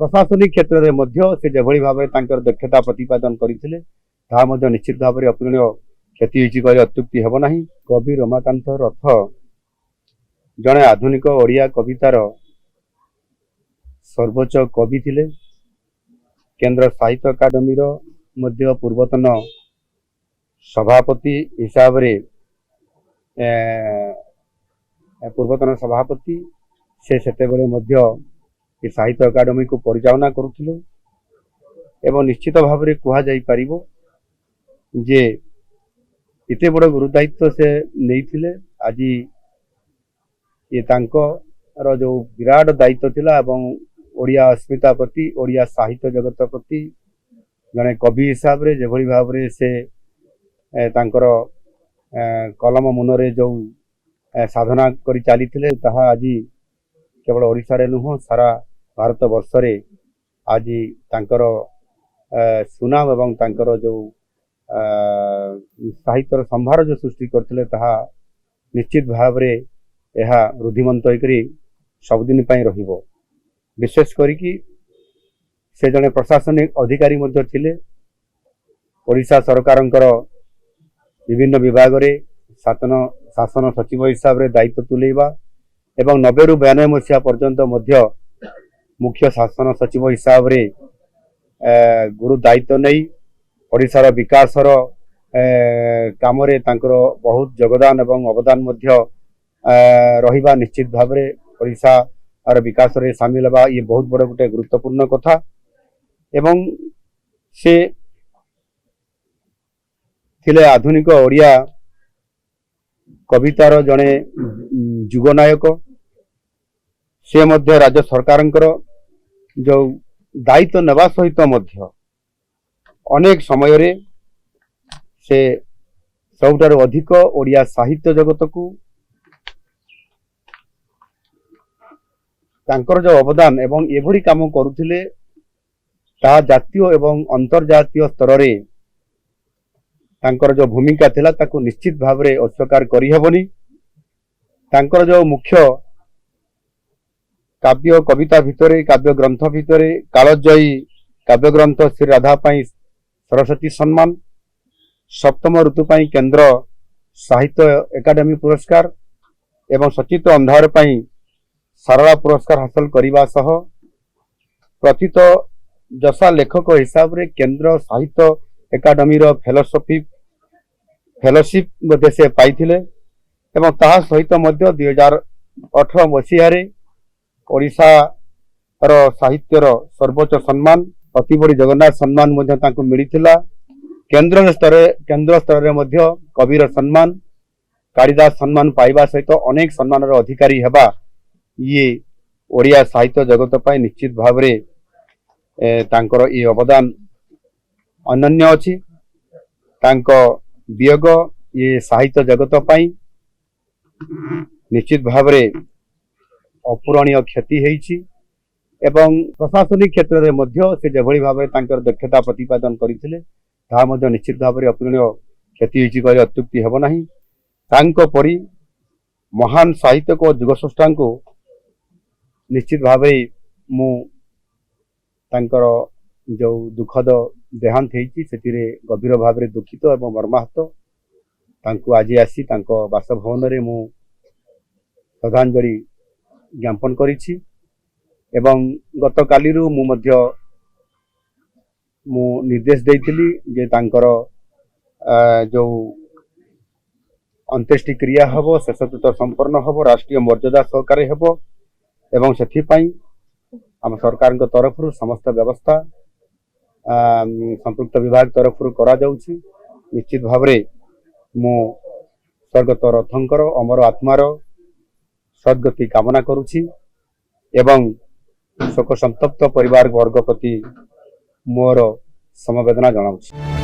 प्रशासनिक क्षेत्र में से जेभली भाव दक्षता प्रतिपादन करते निश्चित भाव में अपूरणीय क्षति होती अत्युक्ति हेब ना। कवि रमाकांत रथ जड़े आधुनिक ओडिया कवितार सर्वोच्च कवि थिले। केंद्र साहित्य अकादमी पूर्वतन सभापति हिसाब रे पूर्वतन सभापति से साहित्य अकादमी को परिचालना करुथिले एवं निश्चित भाव में कह जाई परिबो जे इते बड़ गुरुदायित्व से नहीं थिले। आज ये तांकर जो विराट दायित्व थिला एवं ओडिया अस्मिता प्रति ओडिया साहित्य जगत प्रति जड़े कवि हिसाब रे जेभली भाव रे से तांकर कलम मुनरे जो साधना करी चली ताहा आज केवल ओडिशा रे नुह सारा भारत वर्ष रे आज तांकर सुनाम एवं तांकर जो साहित्य संभार जो सृष्टि करथिले ताहा निश्चित भाव रे यह रुधिमंत होकरी सबुदिन पई रहिबो। विशेष करिकी से जने प्रशासनिक अधिकारी मध्य थिले। ओडिशा सरकारंकर विभिन्न विभाग रे शासन सचिव हिसाब रे दायित्व तुलेबा एवं 90 रु 92 मसीहा पर्यंत मध्य मुख्य शासन सचिव हिसाब रे गुरु दायित्व नहीं ओडिशार विकासर काम रे तांकर बहुत योगदान एवं अवदान मध्य रहिबा निश्चित भाव रे ओडिशा आर विकास रे शामिल हवा ये बहुत बड़ गोटे गुरुत्वपूर्ण कथा। एवं से थिले आधुनिक ओडिया कवितार जड़े जुगनायक। से मध्य राज्य सरकारंकर जो दायित्व नेवा सहित मध्य अनेक समय रे से सबुठारु अधिक ओडिया साहित्य जगत को तांकर जो अवदान एवं एभली काम करुथिले ता जातीय एवं अंतर्जातीय स्तर रे तांकर जो भूमिका थिला ताको निश्चित भाव रे अस्वीकार करि हेबनी। तांकर जो मुख्य काव्य कविता भितरे काव्य ग्रंथ भितरे कालजयी काव्य ग्रंथ श्री राधा पाई सरस्वती सम्मान, सप्तम ऋतु पाई केंद्र साहित्य एकाडेमी पुरस्कार एवं सचित अंधार पाई सारला पुरस्कार हासिल करने सह प्रथित जसा लेखक हिसाब रे केंद्र साहित्य एकाडेमी फेलोशिप मध्ये से पाइथिले एवं ताहा सहित मध्य 2018 मसीह रे ओडिशा रो साहित्यर सर्वोच्च सम्मान अति बड़ी जगन्नाथ सम्मान मध्य तांको मिलिथिला। केंद्र स्तर रे मध्य कविर सम्मान कालिदास सम्मान पाइबा सहित अनेक सम्मान रो अधिकारी हेबा ये ओडिया साहित्य जगत पाई निश्चित भाव रे तांकर ये अवदान अनन्य अछि। तांको वियोग ये साहित्य जगत पाई निश्चित भाव रे अपूरणीय क्षति हेछि एवं प्रशासनिक क्षेत्र में मध्य से जेभली भाव में तांकर दक्षता प्रतिपादन करथिले ताहा मध्य निश्चित भाव में अपूरणीय क्षति होछि अत्युक्ति हेब नाही। तांको परि महान साहित्यक और जुगस्रष्टा को निश्चित भाव मु तांकर जो दुखद देहांत होती से गभीर भाव में दुखित और मर्माहत। तांको आज आसी तांको बासभवन रे मु श्रद्धांजलि ज्ञापन करिछि एवं गत कालीरु मु निर्देश देइथिली जे तांकर जो अंत्येष्टि क्रिया हबो शेषकृत संपन्न हबो राष्ट्रीय मर्यादा सहकारे हबो एवं सेथिपाई आम सरकार तरफ समस्त व्यवस्था संपृक्त विभाग तरफ करा जाउछि। निश्चित भाव में मु स्वर्गत रथंकर अमर आत्मार सद्गति कामना करुछि एवं शोक संतप्त परिवार वर्ग प्रति मोर समवेदना जनाउछि।